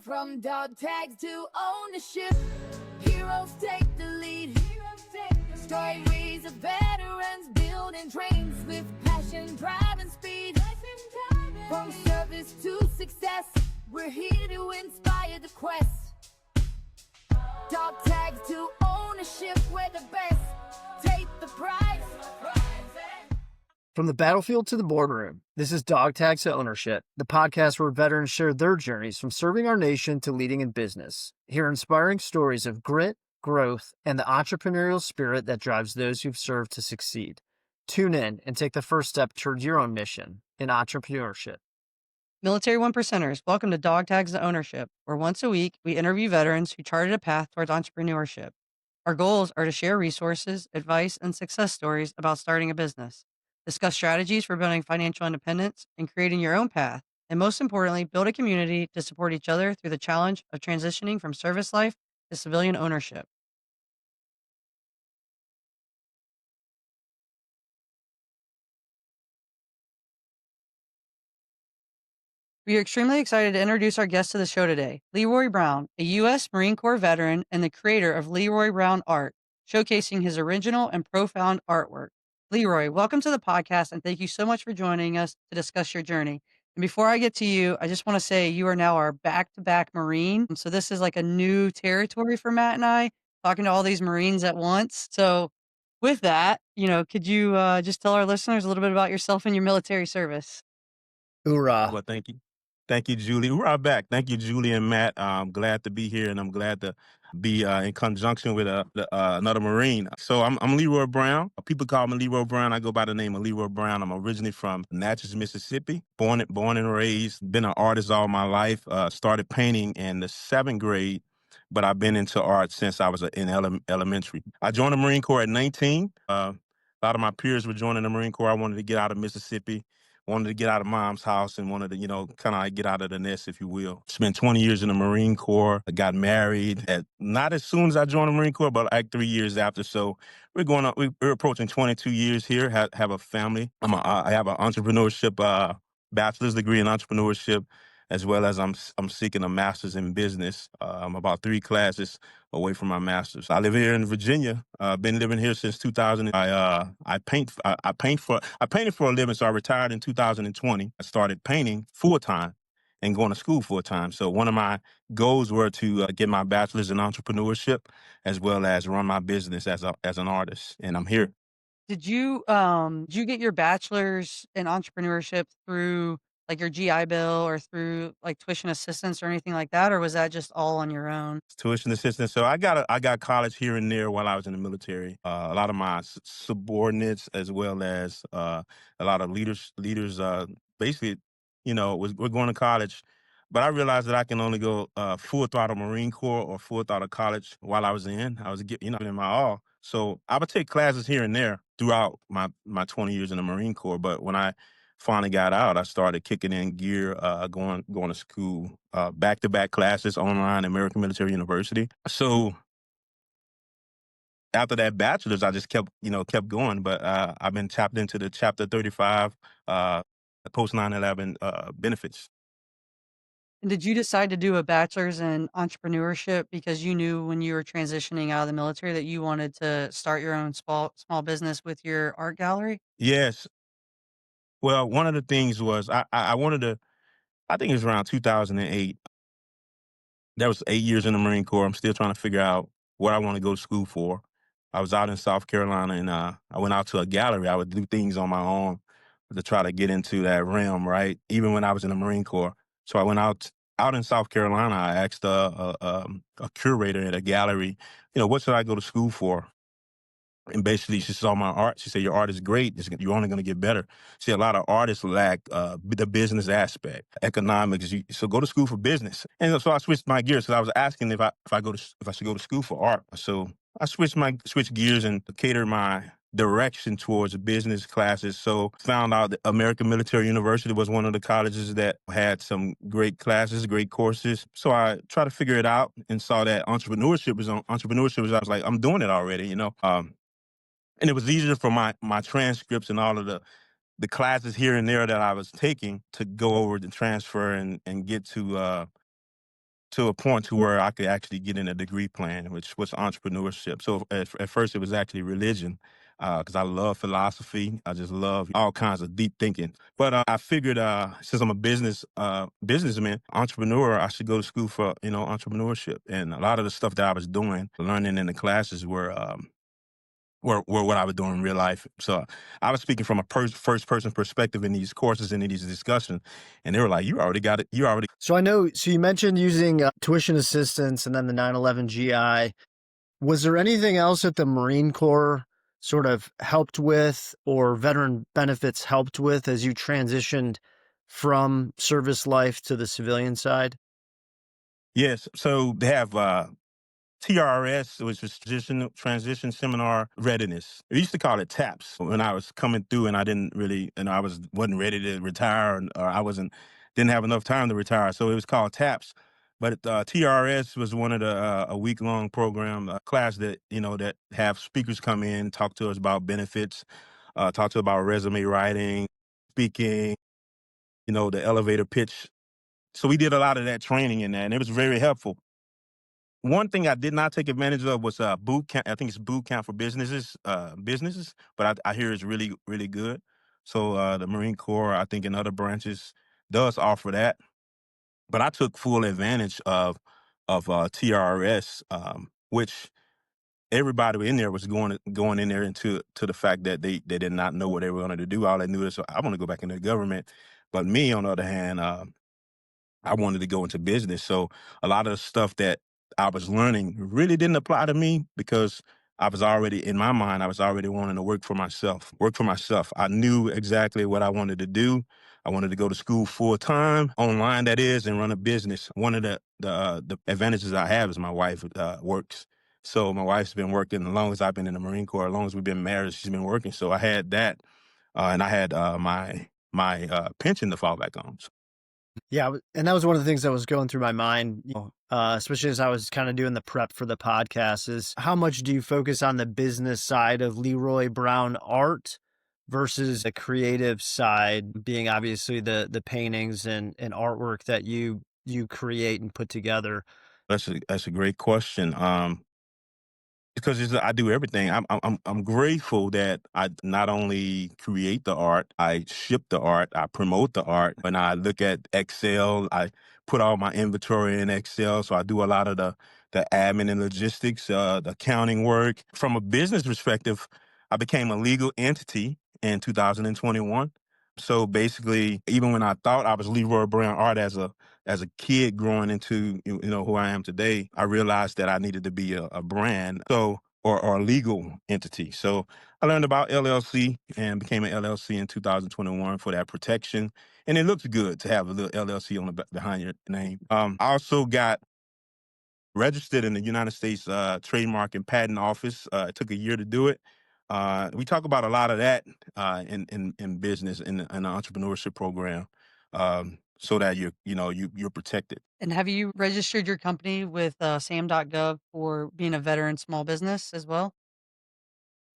From dog tags to ownership, heroes take the lead. Stories of veterans building dreams with passion, drive, and speed. From service to success, we're here to inspire the quest. Dog tags to ownership, we're the best. Take the prize. From the battlefield to the boardroom, this is DogTags to Ownership, the podcast where veterans share their journeys from serving our nation to leading in business. Hear inspiring stories of grit, growth, and the entrepreneurial spirit that drives those who've served to succeed. Tune in and take the first step toward your own mission in entrepreneurship. Military One Percenters, welcome to DogTags to Ownership, where once a week we interview veterans who charted a path towards entrepreneurship. Our goals are to share resources, advice, and success stories about starting a business, discuss strategies for building financial independence and creating your own path, and most importantly, build a community to support each other through the challenge of transitioning from service life to civilian ownership. We are extremely excited to introduce our guest to the show today, Leroy Brown, a U.S. Marine Corps veteran and the creator of Leroy Brown Art, showcasing his original and profound artwork. Leroy, welcome to the podcast, and thank you so much for joining us to discuss your journey. And before I get to you, I just want to say you are now our back-to-back Marine. So this is like a new territory for Matt and I, talking to all these Marines at once. So with that, could you just tell our listeners a little bit about yourself and your military service? Hoorah. Well, thank you. Thank you, Julie. We're right back. Thank you, Julie and Matt. I'm glad to be here, and I'm glad to be in conjunction with another Marine. So I'm Leroy Brown. People call me Leroy Brown. I go by the name of Leroy Brown. I'm originally from Natchez, Mississippi. Born and raised. Been an artist all my life. Started painting in the 7th grade, but I've been into art since I was in elementary. I joined the Marine Corps at 19. A lot of my peers were joining the Marine Corps. I wanted to get out of Mississippi. Wanted to get out of mom's house and wanted to, kind of like get out of the nest, if you will. Spent 20 years in the Marine Corps. I got married not as soon as I joined the Marine Corps, but like 3 years after. So we're approaching 22 years here, have a family. I have an entrepreneurship, bachelor's degree in entrepreneurship, as well as I'm seeking a master's in business. I'm about 3 classes away from my master's. I live here in Virginia. Been living here since 2000. I painted for a living, so I retired in 2020. I started painting full time and going to school full time. So one of my goals were to get my bachelor's in entrepreneurship, as well as run my business as an artist. And I'm here. Did you get your bachelor's in entrepreneurship through like your GI Bill or through like tuition assistance or anything like that, or was that just all on your own? Tuition assistance. So I got college here and there while I was in the military. A lot of my subordinates, as well as a lot of leaders, basically, we're going to college. But I realized that I can only go full throttle Marine Corps or full throttle college while I was in. I was getting, in my all. So I would take classes here and there throughout my 20 years in the Marine Corps. But when I finally got out, I started kicking in gear, going to school, back-to-back classes online, American Military University. So after that bachelor's, I just kept going. But I've been tapped into the Chapter 35 post 9/11 benefits. And did you decide to do a bachelor's in entrepreneurship because you knew when you were transitioning out of the military that you wanted to start your own small business with your art gallery? Yes. Well, one of the things was I wanted to. I think it was around 2008. That was 8 years in the Marine Corps. I'm still trying to figure out what I want to go to school for. I was out in South Carolina, and I went out to a gallery. I would do things on my own to try to get into that realm, right? Even when I was in the Marine Corps. So I went out in South Carolina. I asked a curator at a gallery, what should I go to school for? And basically, she saw my art. She said, "Your art is great. You're only going to get better." See, a lot of artists lack the business aspect, economics. So go to school for business. And so I switched my gears because I was asking if I should go to school for art. So I switched gears and catered my direction towards business classes. So found out that American Military University was one of the colleges that had some great classes, great courses. So I tried to figure it out and saw that entrepreneurship was. I was like, I'm doing it already, and it was easier for my transcripts and all of the classes here and there that I was taking to go over the transfer and get to to a point to where I could actually get in a degree plan, which was entrepreneurship. So at first it was actually religion, because I love philosophy. I just love all kinds of deep thinking. But I figured, since I'm a businessman, entrepreneur, I should go to school for entrepreneurship. And a lot of the stuff that I was doing, learning in the classes were what I was doing in real life. So I was speaking from a first person perspective in these courses and in these discussions, and they were like, "You already got it. You already." So I know, so you mentioned using tuition assistance and then the 9/11 GI. Was there anything else that the Marine Corps sort of helped with or veteran benefits helped with as you transitioned from service life to the civilian side? Yes. So they have TRS, which was transition seminar readiness. We used to call it TAPS when I was coming through, and I didn't really, and I wasn't ready to retire, or I didn't have enough time to retire, so it was called TAPS. But TRS was one of the a week long program class that that have speakers come in, talk to us about benefits, talk to us about resume writing, speaking, the elevator pitch. So we did a lot of that training in that, and it was very helpful. One thing I did not take advantage of was boot camp. I think it's boot camp for businesses, but I hear it's really, really good. So the Marine Corps, I think in other branches, does offer that. But I took full advantage of TRS, which everybody in there was going in there into the fact that they did not know what they were going to do. All they knew is I want to go back into the government. But me, on the other hand, I wanted to go into business. So a lot of the stuff that I was learning really didn't apply to me because I was already, in my mind, I was already wanting to work for myself. I knew exactly what I wanted to do. I wanted to go to school full time, online that is, and run a business. One of the advantages I have is my wife works. So my wife's been working as long as I've been in the Marine Corps, as long as we've been married, she's been working. So I had that, and I had my pension to fall back on. Yeah, and that was one of the things that was going through my mind, especially as I was kind of doing the prep for the podcast, is how much do you focus on the business side of Leroy Brown Art versus the creative side, being obviously the paintings and artwork that you create and put together? That's a great question. Because I do everything. I'm grateful that I not only create the art, I ship the art, I promote the art. When I look at Excel, I put all my inventory in Excel, so I do a lot of the admin and logistics, the accounting work. From a business perspective, I became a legal entity in 2021. So basically, even when I thought I was Leroy Brown Art as a kid growing into who I am today, I realized that I needed to be a brand, or a legal entity. So I learned about LLC and became an LLC in 2021 for that protection, and it looks good to have a little LLC on behind your name. I also got registered in the United States Trademark and Patent Office. It took a year to do it. We talk about a lot of that in business in the entrepreneurship program, so that you're protected. And have you registered your company with sam.gov for being a veteran small business as well?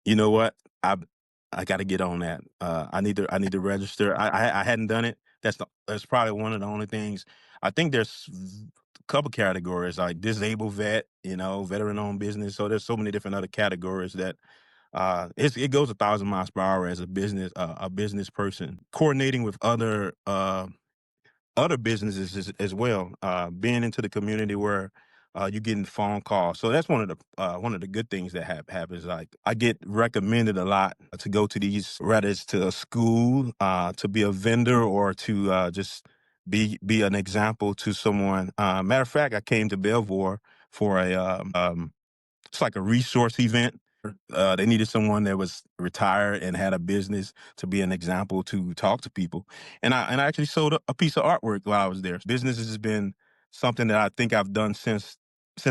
You know what? I got to get on that. I need to register. I hadn't done it. That's probably one of the only things. I think there's a couple categories like disabled vet, veteran owned business. So there's so many different other categories that it goes 1,000 miles per hour as a business person, coordinating with other businesses as well, being into the community where you're getting phone calls. So that's one of the good things that happens. Like I get recommended a lot to go to these, whether it's to a school, to be a vendor, or to just be an example to someone. Matter of fact, I came to Belvoir for it's like a resource event. They needed someone that was retired and had a business to be an example to talk to people. And I actually sold a piece of artwork while I was there. Business has been something that I think I've done since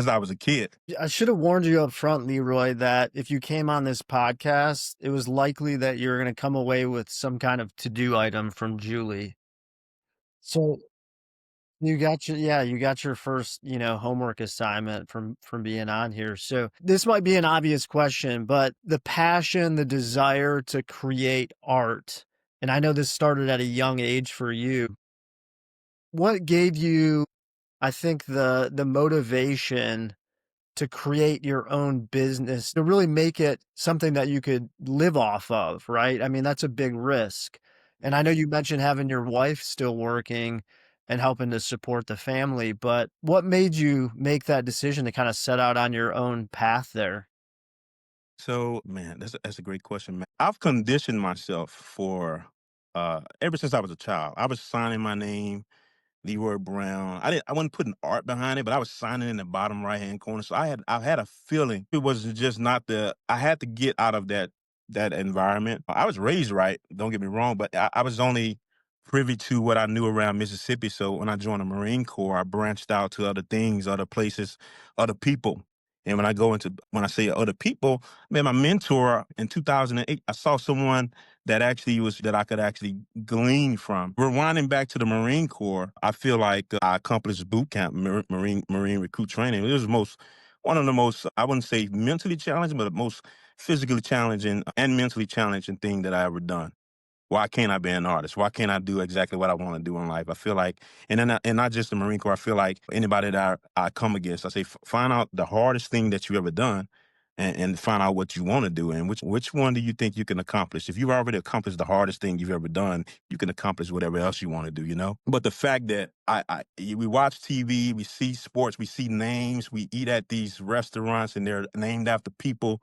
I was a kid. I should have warned you up front, Leroy, that if you came on this podcast, it was likely that you're going to come away with some kind of to-do item from Julie. So you got your first, homework assignment from being on here. So this might be an obvious question, but the passion, the desire to create art, and I know this started at a young age for you. What gave you, I think the motivation to create your own business, to really make it something that you could live off of, right? I mean, that's a big risk. And I know you mentioned having your wife still working and helping to support the family, but what made you make that decision to kind of set out on your own path there? So, man, that's a great question, man. I've conditioned myself for ever since I was a child. I was signing my name Leroy Brown. I wasn't putting art behind it, but I was signing in the bottom right hand corner. So I had a feeling it was just not the I had to get out of that environment. I was raised right, don't get me wrong, but I was only privy to what I knew around Mississippi. So when I joined the Marine Corps, I branched out to other things, other places, other people. And when I say other people, man, my mentor in 2008, I saw someone that I could actually glean from. Rewinding back to the Marine Corps, I feel like I accomplished boot camp, Marine recruit training. It was one of the most, I wouldn't say mentally challenging, but the most physically challenging and mentally challenging thing that I ever done. Why can't I be an artist? Why can't I do exactly what I want to do in life? I feel like, and not just the Marine Corps, I feel like anybody that I come against, I say, find out the hardest thing that you ever done and find out what you want to do. And which one do you think you can accomplish? If you've already accomplished the hardest thing you've ever done, you can accomplish whatever else you want to do, you know? But the fact that we watch TV, we see sports, we see names, we eat at these restaurants and they're named after people.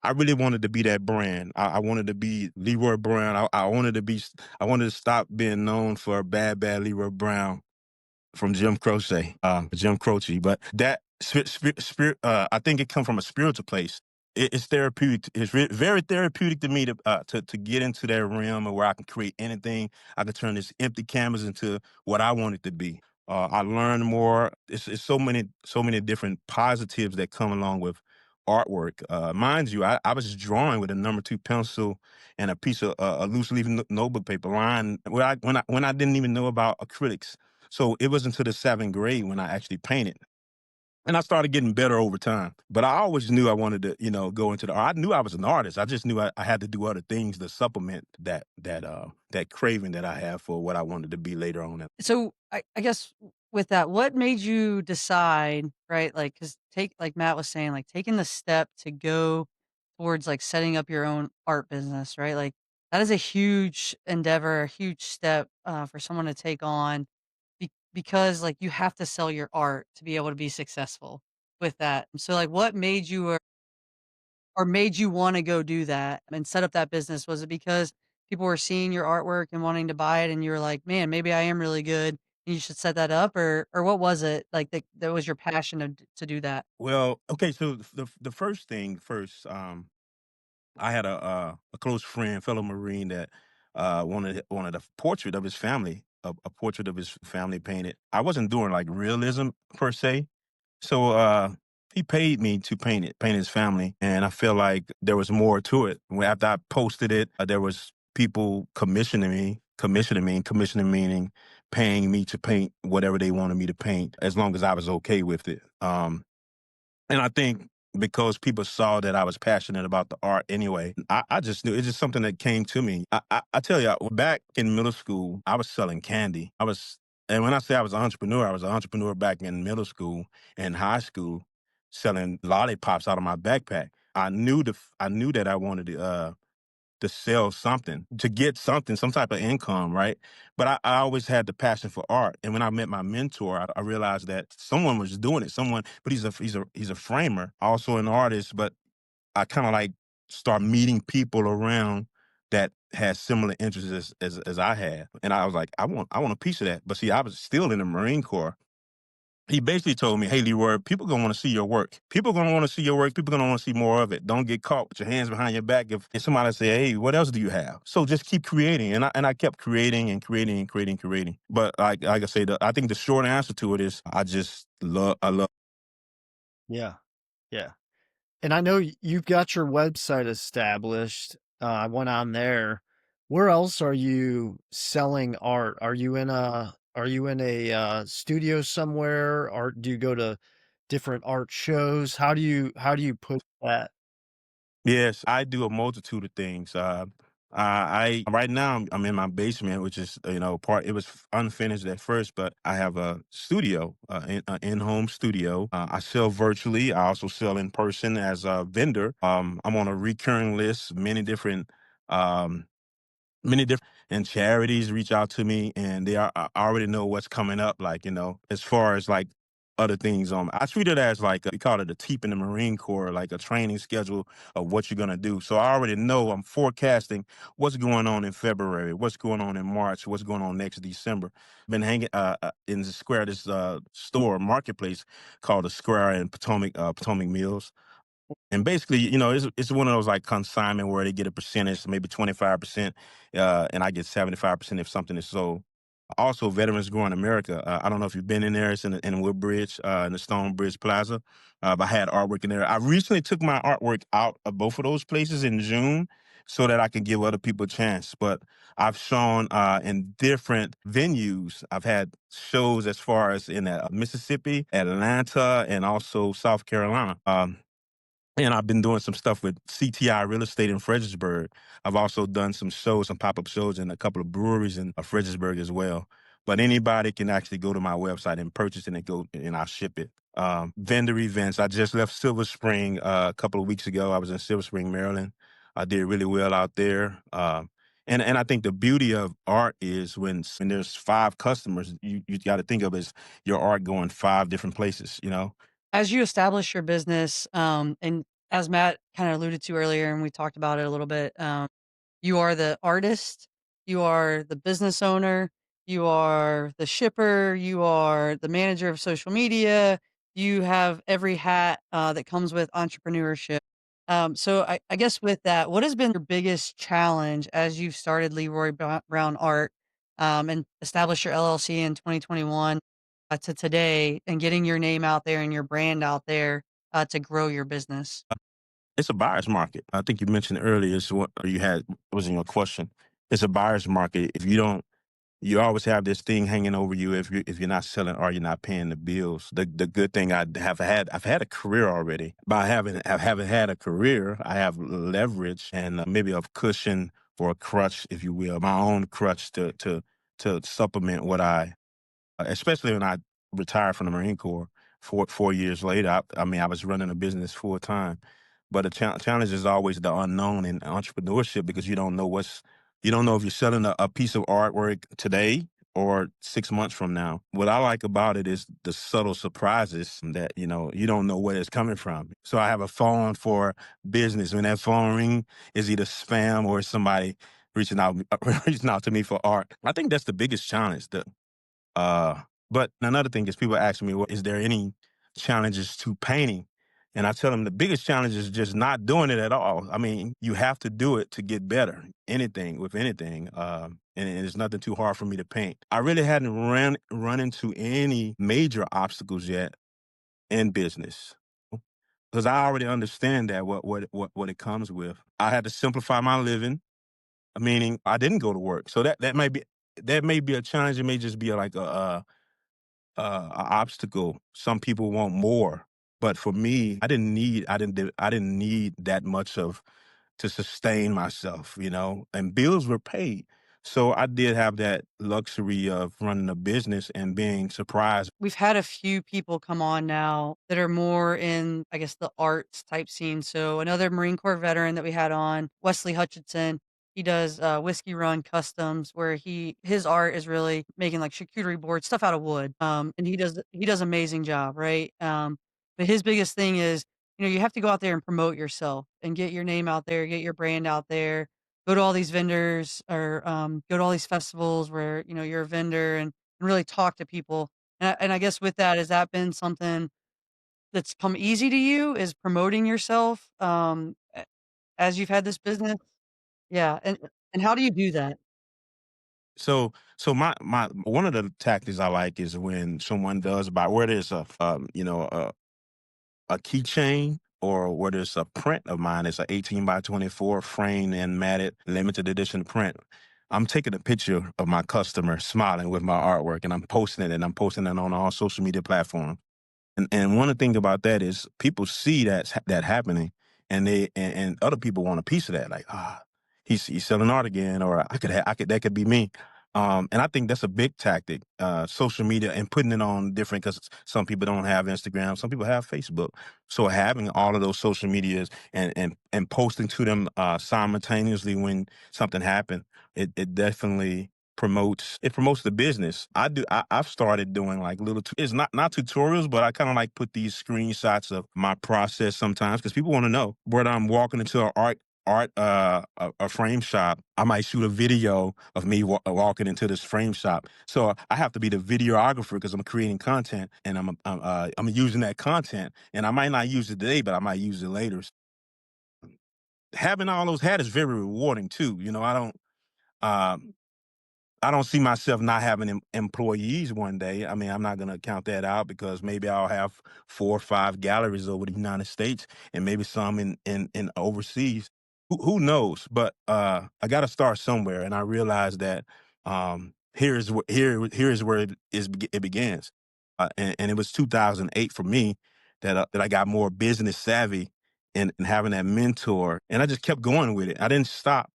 I really wanted to be that brand. I wanted to be Leroy Brown. I wanted to stop being known for bad Leroy Brown from Jim Croce. But that spirit, I think it comes from a spiritual place. It's therapeutic. It's very therapeutic to me to get into that realm of where I can create anything. I can turn this empty canvas into what I want it to be. I learn more. It's so many different positives that come along with artwork. Mind you, I was drawing with a number two pencil and a piece of a loose leaf notebook paper line when I didn't even know about acrylics. So it wasn't until the seventh grade when I actually painted. And I started getting better over time. But I always knew I wanted to, go into the art. I knew I was an artist. I just knew I had to do other things to supplement that craving that I have for what I wanted to be later on. So I guess with that, what made you decide, right? Like, cause like Matt was saying, like taking the step to go towards like setting up your own art business, right? Like that is a huge endeavor, a huge step for someone to take on because like you have to sell your art to be able to be successful with that. So like what made you or made you wanna go do that and set up that business? Was it because people were seeing your artwork and wanting to buy it and you were like, "Man, maybe I am really good, and you should set that up," or what was it, like, that was your passion to do that? Well, okay, so the first thing first, I had a close friend, fellow Marine that wanted a portrait of his family, a portrait of his family painted. I wasn't doing like realism per se, so he paid me to paint his family, and I feel like there was more to it. After I posted it, there was people commissioning meaning paying me to paint whatever they wanted me to paint, as long as I was okay with it. And I think because people saw that I was passionate about the art anyway, I just knew it's just something that came to me. I tell you, back in middle school, I was selling candy. And when I say I was an entrepreneur back in middle school and high school, selling lollipops out of my backpack. I knew that I wanted to sell something, to get something, some type of income, right? But I always had the passion for art. And when I met my mentor, I realized that someone was doing it. But he's a framer, also an artist. But I kind of like start meeting people around that had similar interests as I had. And I was like, I want a piece of that. But see, I was still in the Marine Corps. He basically told me, "Hey, Leroy, people gonna want to see your work. People gonna want to see your work. People gonna want to see more of it. Don't get caught with your hands behind your back. If somebody say, hey, what else do you have? So just keep creating." And I kept creating and creating and creating. But like I say, I think the short answer to it is I love. Yeah. Yeah. And I know you've got your website established. I went on there. Where else are you selling art? Are you in a studio somewhere, or do you go to different art shows? How do you put that? Yes, I do a multitude of things. I right now I'm in my basement, which is part. It was unfinished at first, but I have a studio, in-home studio. I sell virtually. I also sell in person as a vendor. I'm on a recurring list. Um, many different and charities reach out to me, and I already know what's coming up, like, as far as like other things. I treat it as like we call it a TEEP in the Marine Corps, like a training schedule of what you're gonna do. So I already know I'm forecasting what's going on in February, what's going on in March, what's going on next December. Been hanging in the square, this store marketplace called the Square in Potomac Mills. And basically, it's one of those like consignment where they get a percentage, maybe 25%, and I get 75% if something is sold. Also, Veterans Growing America. I don't know if you've been in there. It's in Woodbridge, in the Stonebridge Plaza. But I had artwork in there. I recently took my artwork out of both of those places in June so that I can give other people a chance. But I've shown in different venues. I've had shows as far as in Mississippi, Atlanta, and also South Carolina. And I've been doing some stuff with CTI Real Estate in Fredericksburg. I've also done some shows, some pop-up shows in a couple of breweries in Fredericksburg as well. But anybody can actually go to my website and purchase it and I'll ship it. Vendor events. I just left Silver Spring a couple of weeks ago. I was in Silver Spring, Maryland. I did really well out there. And I think the beauty of art is when there's 5 customers, you got to think of as your art going 5 different places. As you establish your business, and as Matt kind of alluded to earlier, and we talked about it a little bit, you are the artist, you are the business owner, you are the shipper, you are the manager of social media, you have every hat that comes with entrepreneurship. So I guess with that, what has been your biggest challenge as you've started Leroy Brown Art and established your LLC in 2021 to today and getting your name out there and your brand out there to grow your business? It's a buyer's market. I think you mentioned earlier, is what you had was in your question. It's a buyer's market. If you don't, you always have this thing hanging over you. If you're not selling or you're not paying the bills. The good thing I've had a career already. By having had a career, I have leverage and maybe a cushion or a crutch, if you will, my own crutch to supplement what especially when I retired from the Marine Corps 4 years later. I mean, I was running a business full time, but the challenge is always the unknown in entrepreneurship because you don't know if you're selling a piece of artwork today or 6 months from now. What I like about it is the subtle surprises that, you don't know where it's coming from. So I have a phone for business. When that phone ring, is either spam or somebody reaching out, reaching out to me for art. I think that's the biggest challenge. Uh, but another thing is people ask me, well, is there any challenges to painting? And I tell them the biggest challenge is just not doing it at all. I mean, you have to do it to get better. Anything. And it's nothing too hard for me to paint. I really hadn't run into any major obstacles yet in business because I already understand that what it comes with. I had to simplify my living, meaning I didn't go to work. So that may be a challenge. It may just be like a obstacle. Some people want more, but for me, I didn't need that much of to sustain myself, and bills were paid. So I did have that luxury of running a business and being surprised. We've had a few people come on now that are more in, I guess, the arts type scene. So another Marine Corps veteran that we had on, Wesley Hutchinson, he does Whiskey Run Customs, where his art is really making like charcuterie boards, stuff out of wood. And he does amazing job, right? But his biggest thing is, you have to go out there and promote yourself and get your name out there, get your brand out there, go to all these vendors or go to all these festivals where you're a vendor and really talk to people. And I guess with that, has that been something that's come easy to you, is promoting yourself, as you've had this business? Yeah, and how do you do that? So my one of the tactics I like is when someone does buy, whether it's a keychain or whether it's a print of mine. It's a 18 by 24 framed and matted limited edition print. I'm taking a picture of my customer smiling with my artwork and I'm posting it, and I'm posting it on all social media platforms. And one of the things about that is people see that happening, and they and other people want a piece of that. Like, he's selling art again, or I could that could be me. And I think that's a big tactic, social media and putting it on different because some people don't have Instagram, some people have Facebook. So having all of those social medias and posting to them simultaneously when something happened, it definitely promotes the business. I've started doing like it's not tutorials, but I kind of like put these screenshots of my process sometimes because people want to know whether I'm walking into an a frame shop. I might shoot a video of me walking into this frame shop. So I have to be the videographer because I'm creating content and I'm using that content. And I might not use it today, but I might use it later. Having all those hats is very rewarding too. Um, I don't see myself not having employees one day. I mean, I'm not going to count that out because maybe I'll have 4 or 5 galleries over the United States and maybe some in overseas. Who knows? But I got to start somewhere, and I realized that here's where it begins, and it was 2008 for me that I got more business savvy and having that mentor, and I just kept going with it. I didn't stop.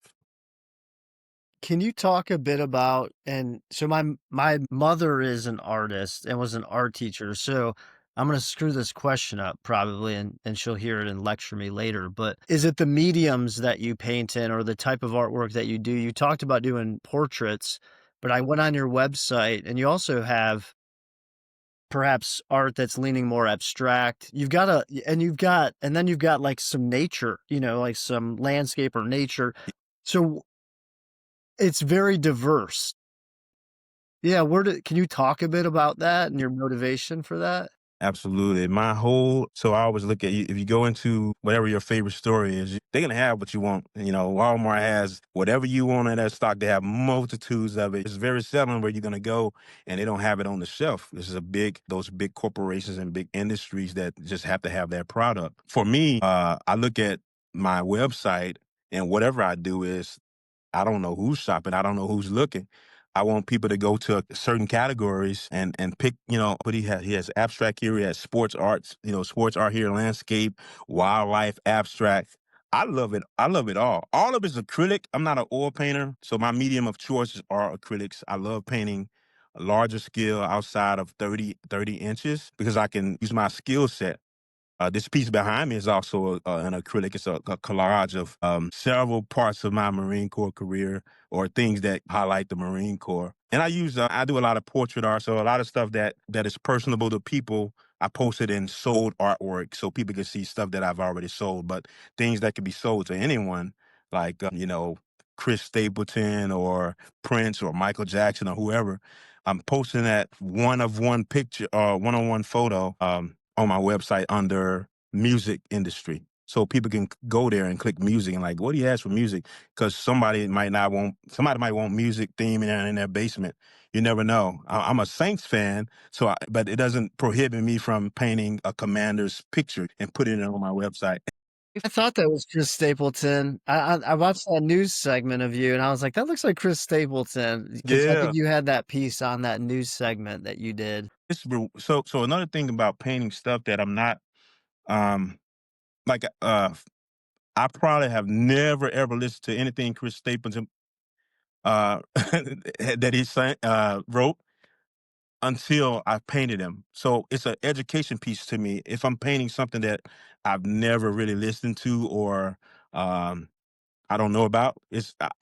Can you talk a bit about, and so my mother is an artist and was an art teacher, so I'm gonna screw this question up probably, and she'll hear it and lecture me later, but is it the mediums that you paint in or the type of artwork that you do? You talked about doing portraits, but I went on your website and you also have perhaps art that's leaning more abstract. And then you've got like some nature, like some landscape or nature. So it's very diverse. Yeah, can you talk a bit about that and your motivation for that? Absolutely. So I always look at you, if you go into whatever your favorite story is, they're going to have what you want. Walmart has whatever you want in that stock. They have multitudes of it. It's very seldom where you're going to go and they don't have it on the shelf. Those big corporations and big industries that just have to have that product. For me, I look at my website and whatever I do is I don't know who's shopping. I don't know who's looking. I want people to go to certain categories and pick, but he has abstract here, he has sports arts, sports art here, landscape, wildlife, abstract. I love it. I love it all. All of it's acrylic. I'm not an oil painter, so my medium of choice are acrylics. I love painting a larger scale outside of 30 inches because I can use my skill set. This piece behind me is also an acrylic. It's a collage of several parts of my Marine Corps career or things that highlight the Marine Corps. And I do a lot of portrait art, so a lot of stuff that is personable to people. I posted in sold artwork so people can see stuff that I've already sold, but things that can be sold to anyone, like Chris Stapleton or Prince or Michael Jackson or whoever. I'm posting that one of one picture or one on one photo. On my website under music industry. So people can go there and click music and like, what do you ask for music? Because somebody might want music theme in their basement. You never know. I'm a Saints fan, but it doesn't prohibit me from painting a commander's picture and putting it on my website. I thought that was Chris Stapleton. I watched that news segment of you, and I was like, "That looks like Chris Stapleton," because I Yeah. think you had that piece on that news segment that you did. So another thing about painting stuff that I'm not, um, like, I probably have never ever listened to anything Chris Stapleton uh, that wrote until I painted him. So it's an education piece to me. If I'm painting something that I've never really listened to or um, I don't know about.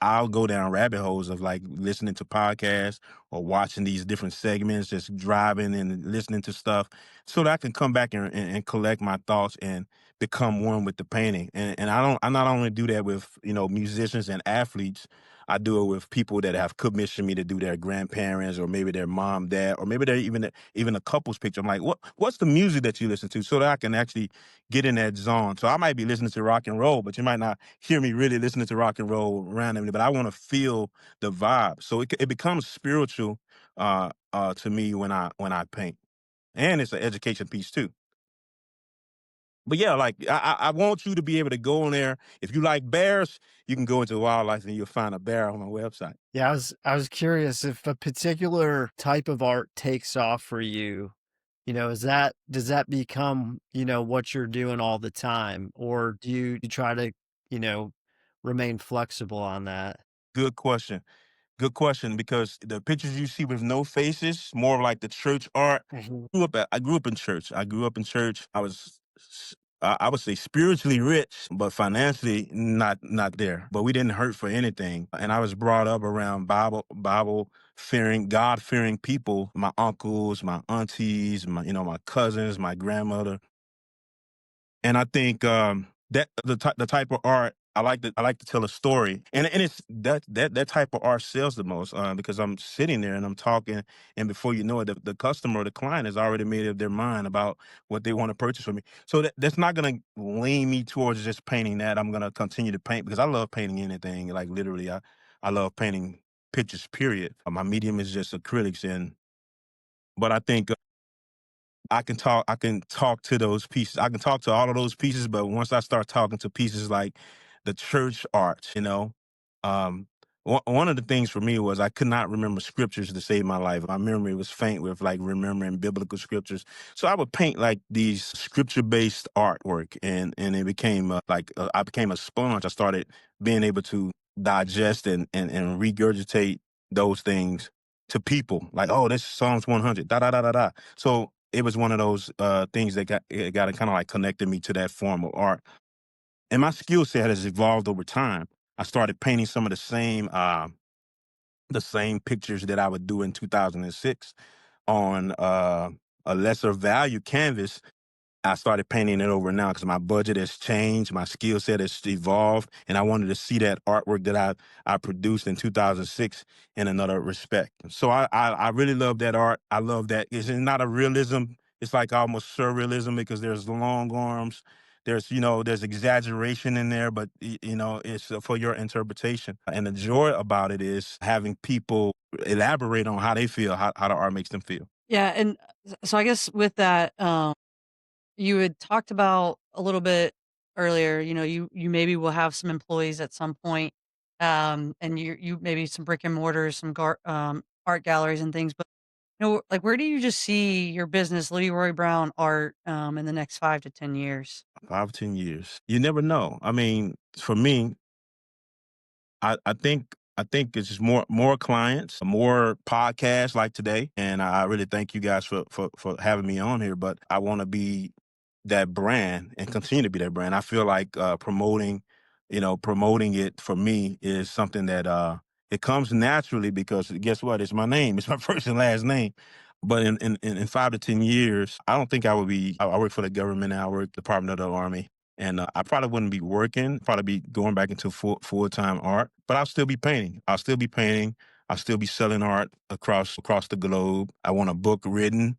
I'll go down rabbit holes of like listening to podcasts or watching these different segments, just driving and listening to stuff, so that I can come back and collect my thoughts and become one with the painting. And I not only do that with musicians and athletes. I do it with people that have commissioned me to do their grandparents or maybe their mom, dad, or maybe they're even a couple's picture. I'm like, what's the music that you listen to, so that I can actually get in that zone. So I might be listening to rock and roll, but you might not hear me really listening to rock and roll randomly, but I want to feel the vibe. So it becomes spiritual to me when I paint, and it's an education piece too. But yeah, like I want you to be able to go in there. If you like bears, you can go into wildlife and you'll find a bear on my website. Yeah, I was curious if a particular type of art takes off for you. Does that become what you're doing all the time, or do you try to you know remain flexible on that? Good question. Good question, because the pictures you see with no faces, more like the church art. Mhm. I grew up in church. I grew up in church. I would say spiritually rich, but financially not there. But we didn't hurt for anything. And I was brought up around Bible fearing, God fearing people. My uncles, my aunties, my cousins, my grandmother. And I think that the type of art I like to tell a story, and it's that type of art sells the most because I'm sitting there and I'm talking, and before you know it, the customer or the client has already made up their mind about what they want to purchase from me. So that's not gonna lean me towards just painting that. I'm gonna continue to paint because I love painting anything. Like literally, I love painting pictures. Period. My medium is just acrylics, and but I think I can talk to those pieces. I can talk to all of those pieces, but once I start talking to pieces like the church art, um, one of the things for me was I could not remember scriptures to save my life. My memory was faint with like remembering biblical scriptures. So I would paint like these scripture-based artwork, and it became I became a sponge. I started being able to digest and regurgitate those things to people. Like, oh, this is Psalms 100, da da da da da. So it was one of those things that got kind of like connected me to that form of art. And my skill set has evolved over time. I started painting some of the same pictures that I would do in 2006 on a lesser value canvas. I started painting it over now because my budget has changed, my skill set has evolved, and I wanted to see that artwork that I produced in 2006 in another respect. So I really love that art. I love that it's not a realism. It's like almost surrealism because there's long arms. There's exaggeration in there, but it's for your interpretation. And the joy about it is having people elaborate on how they feel, how the art makes them feel. Yeah, and so I guess with that, you had talked about a little bit earlier, you maybe will have some employees at some point, and you maybe some brick and mortars, some art galleries and things, but, like, where do you just see your business, Leroy Brown Art, in the next 5 to 10 years? 5, 10 years. You never know. I mean, for me, I think it's just more clients, more podcasts like today, and I really thank you guys for having me on here. But I want to be that brand and continue to be that brand. I feel like promoting it for me is something that it comes naturally because guess what? It's my name. It's my first and last name. But in 5 to 10 years, I don't think I would be. I work for the government now. I work Department of the Army, and I probably wouldn't be working. Probably be going back into full-time art. But I'll still be painting. I'll still be painting. I'll still be selling art across the globe. I want a book written.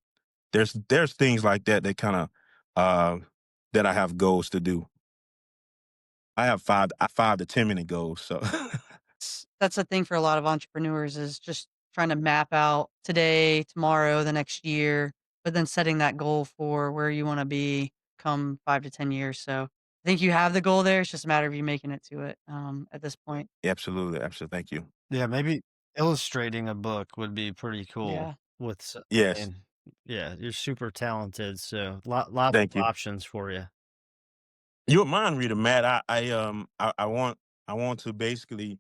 There's things like that kind of uh, that I have goals to do. I have 5 to 10 minute goals. So That's the thing for a lot of entrepreneurs is just trying to map out today, tomorrow, the next year, but then setting that goal for where you wanna be come 5 to 10 years, so I think you have the goal there, it's just a matter of you making it to it, at this point. absolutely, absolutely. Thank you. Yeah, maybe illustrating a book would be pretty cool Yeah. with I Yes, mean, yeah, you're super talented, so lots thank of you. options for you. You're a mind reader, Matt. I want to basically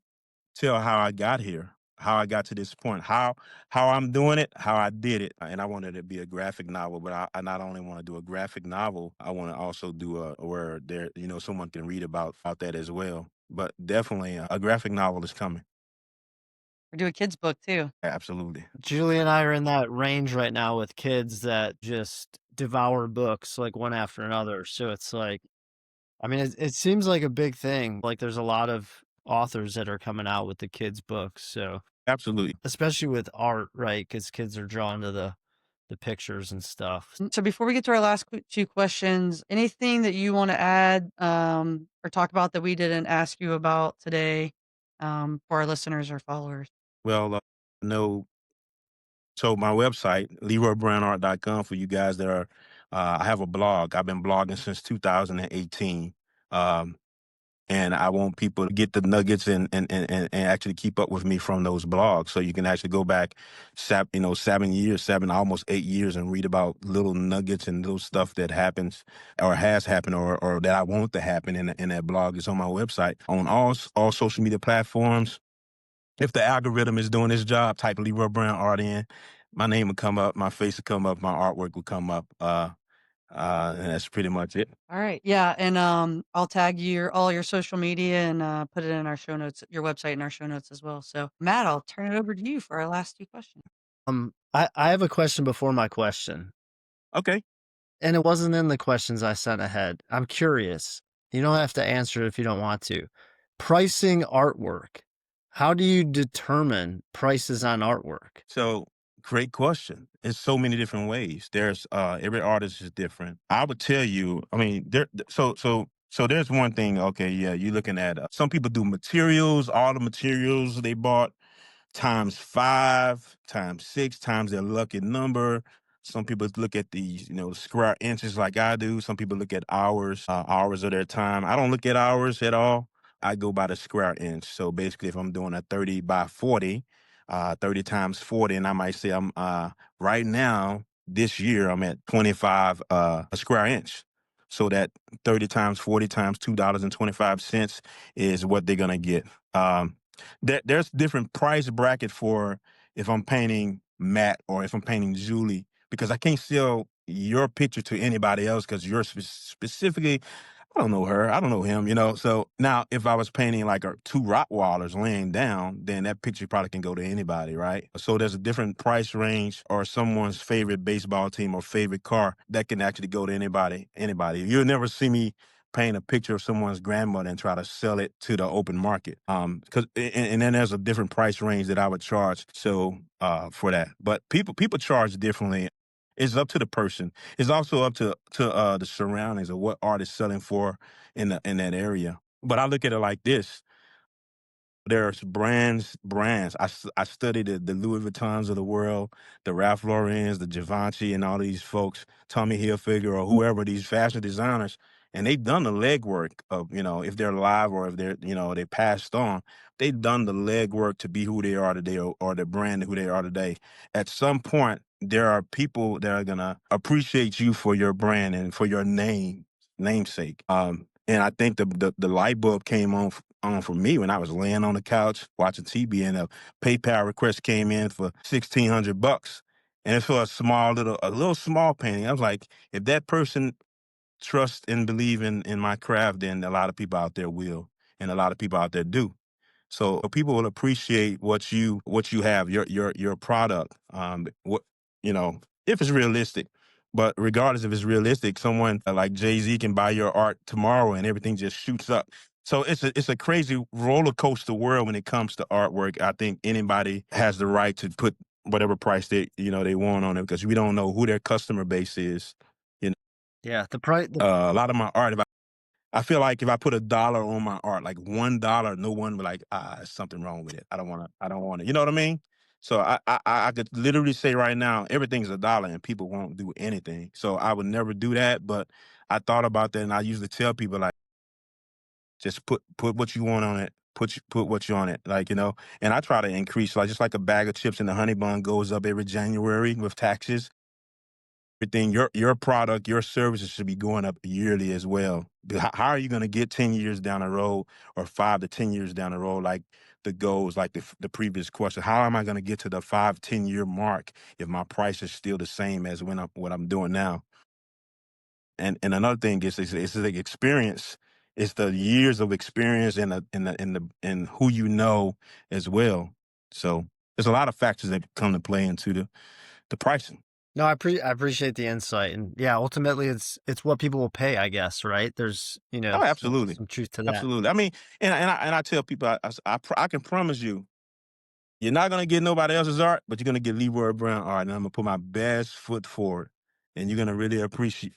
tell how I got here, how I got to this point, how I'm doing it, how I did it, and I wanted it to be a graphic novel. But I not only want to do a graphic novel, I want to also do a where there someone can read about that as well. But definitely, a graphic novel is coming. Or do a kid's book too. Absolutely, Julie and I are in that range right now with kids that just devour books like one after another. So it's like, I mean, it seems like a big thing. Like there's a lot of authors that are coming out with the kids' books. So absolutely. especially with art, right? Because kids are drawn to the pictures and stuff. So before we get to our last 2 questions, anything that you wanna add, or talk about that we didn't ask you about today, for our listeners or followers? Well, no. So my website, leroybrownart.com, for you guys that are, I have a blog. I've been blogging since 2018. Um, And I want people to get the nuggets and actually keep up with me from those blogs. So you can actually go back, 7 years, almost 8 years, and read about little nuggets and little stuff that happens or has happened or that I want to happen in that blog. It's on my website on all social media platforms. If the algorithm is doing its job, type Leroy Brown Art in. My name will come up, my face will come up, my artwork will come up. And that's pretty much it. All right. Yeah. And I'll tag all your social media and put it in our show notes, your website in our show notes as well. So, Matt, I'll turn it over to you for our last two questions. I have a question before my question, Okay. and it wasn't in the questions I sent ahead. I'm curious. You don't have to answer it if you don't want to. Pricing artwork. How do you determine prices on artwork? So great question. It's so many different ways. There's every artist is different. I would tell you, I mean, so there's one thing, okay, yeah, you're looking at some people do materials, all the materials they bought times 5, times 6, times their lucky number. Some people look at these, square inches like I do. Some people look at hours of their time. I don't look at hours at all. I go by the square inch. So basically, if I'm doing a 30 by 40, 30 times 40, and I might say I'm right now this year I'm at 25 a square inch. So that 30 times 40 times $2.25 is what they're gonna get. There's different price bracket for if I'm painting Matt or if I'm painting Julie, because I can't sell your picture to anybody else because you're specifically, I don't know her, I don't know him. So now if I was painting like two Rottweilers laying down, then that picture probably can go to anybody, right? So there's a different price range or someone's favorite baseball team or favorite car that can actually go to anybody. You'll never see me paint a picture of someone's grandmother and try to sell it to the open market. And then there's a different price range that I would charge. So for that, but people charge differently. It's up to the person. It's also up to the surroundings of what art is selling for in that area. But I look at it like this: there's brands. I study the Louis Vuittons of the world, the Ralph Laurens, the Givenchy, and all these folks, Tommy Hilfiger or whoever, these fashion designers, and they've done the legwork of, if they're alive or if they're, they passed on, they've done the legwork to be who they are today or the brand who they are today. At some point, there are people that are gonna appreciate you for your brand and for your namesake. And I think the light bulb came on for me when I was laying on the couch watching TV, and a PayPal request came in for $1,600, and it's for a little small painting. I was like, if that person trusts and believe in my craft, then a lot of people out there will, and a lot of people out there do. So people will appreciate what you have, your product. If it's realistic. But regardless if it's realistic, someone like Jay-Z can buy your art tomorrow and everything just shoots up. So it's a crazy roller coaster world when it comes to artwork. I think anybody has the right to put whatever price they want on it because we don't know who their customer base is. You know, Yeah, the price. a lot of my art, I feel like if I put $1 on my art, like $1, no one would like, there's something wrong with it. I don't want it. You know what I mean? So I could literally say right now, everything's $1 and people won't do anything. So I would never do that. But I thought about that and I usually tell people like, just put what you want on it. Put what you on it. And I try to increase, like just like a bag of chips in the honey bun goes up every January with taxes. Everything, your product, your services should be going up yearly as well. How are you going to get 10 years down the road or 5 to 10 years down the road, like the goals, like the previous question? How am I going to get to the 5-10 year mark if my price is still the same as what I'm doing now? And another thing is it's the experience. It's the years of experience and who you know as well. So there's a lot of factors that come to play into the pricing. No, I appreciate the insight, and yeah, ultimately, it's what people will pay, I guess, right? There's Oh, some, absolutely. some truth to that. Absolutely. I mean, and I tell people, I can promise you, you're not gonna get nobody else's art, but you're gonna get Leroy Brown art, and I'm gonna put my best foot forward, and you're gonna really appreciate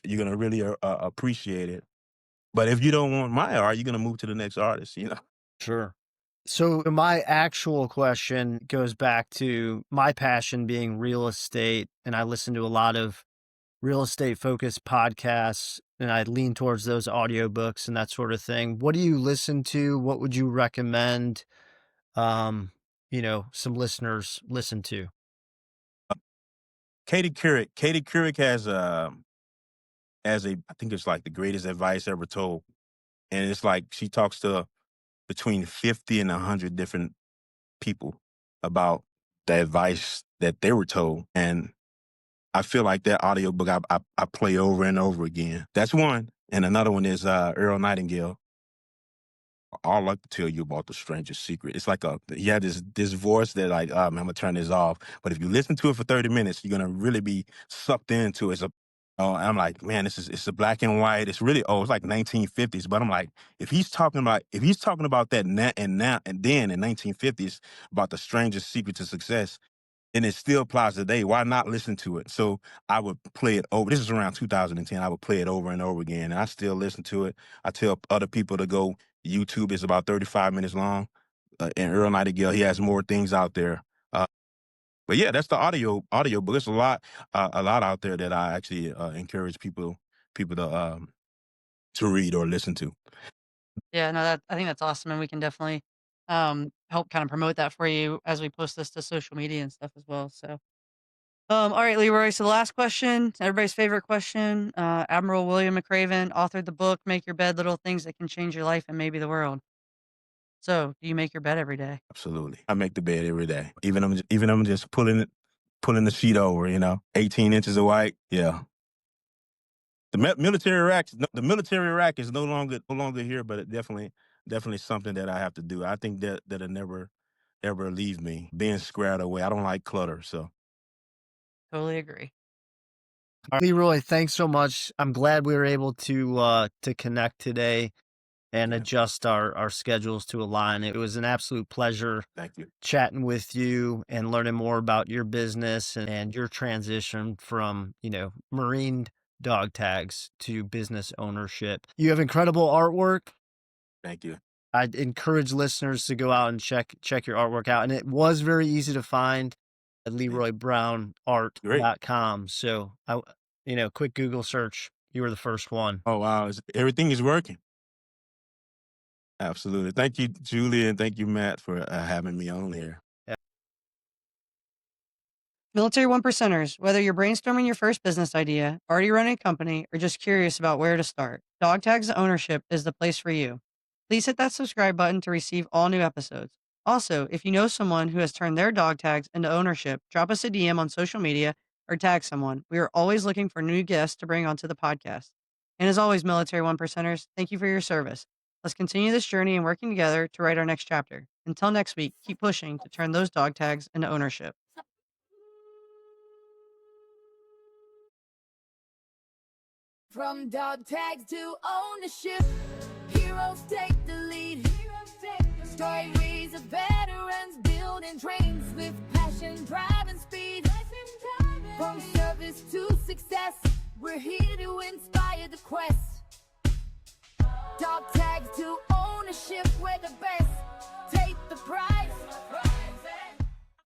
it. But if you don't want my art, you're gonna move to the next artist. Sure. So my actual question goes back to my passion being real estate, and I listen to a lot of real estate focused podcasts, and I lean towards those audiobooks and that sort of thing. What do you listen to? What would you recommend, some listeners listen to? Katie Couric. Katie Couric has I think it's like the greatest advice ever told. And it's like she talks to between 50 and 100 different people about the advice that they were told. And I feel like that audiobook I play over and over again. That's one. And another one is Earl Nightingale. I'd like to tell you about the strangest secret. It's like he had this voice that like, man, I'm gonna turn this off. But if you listen to it for 30 minutes, you're gonna really be sucked into it. I'm like, man, it's a black and white. It's really it's like 1950s. But I'm like, if he's talking about that now and then in 1950s about the strangest secret to success, and it still applies today, why not listen to it? So I would play it over. This is around 2010. I would play it over and over again, and I still listen to it. I tell other people to go. YouTube is about 35 minutes long. And Earl Nightingale, he has more things out there. But yeah, that's the audio book. There's a lot out there that I actually encourage people to read or listen to. Yeah, no, I think that's awesome, and we can definitely help kind of promote that for you as we post this to social media and stuff as well. So, all right, Leroy. So the last question, everybody's favorite question. Admiral William McRaven authored the book "Make Your Bed: Little Things That Can Change Your Life and Maybe the World." So, do you make your bed every day? Absolutely, I make the bed every day. Even I'm just pulling the sheet over. 18 inches of white. Yeah. Military rack is no longer here, but it definitely something that I have to do. I think that'll never ever leave me. Being squared away. I don't like clutter, so. Totally agree. Leroy, thanks so much. I'm glad we were able to connect today and Yeah. adjust our schedules to align. It was an absolute pleasure Thank you. chatting with you and learning more about your business and your transition from, marine dog tags to business ownership. You have incredible artwork. Thank you. I'd encourage listeners to go out and check your artwork out. And it was very easy to find at LeroyBrownArt.com. So quick Google search. You were the first one. Oh wow, everything is working. Absolutely. Thank you, Julie, and thank you, Matt, for having me on here. Military One Percenters, whether you're brainstorming your first business idea, already running a company, or just curious about where to start, DogTags Ownership is the place for you. Please hit that subscribe button to receive all new episodes. Also, if you know someone who has turned their dog tags into ownership, drop us a DM on social media or tag someone. We are always looking for new guests to bring onto the podcast. And as always, Military One Percenters, thank you for your service. Let's continue this journey and working together to write our next chapter. Until next week, keep pushing to turn those dog tags into ownership. From dog tags to ownership, heroes take the lead. Stories of veterans building trains with passion, drive, and speed. From service to success, we're here to inspire the quest. Dog tags to ownership, we're the best.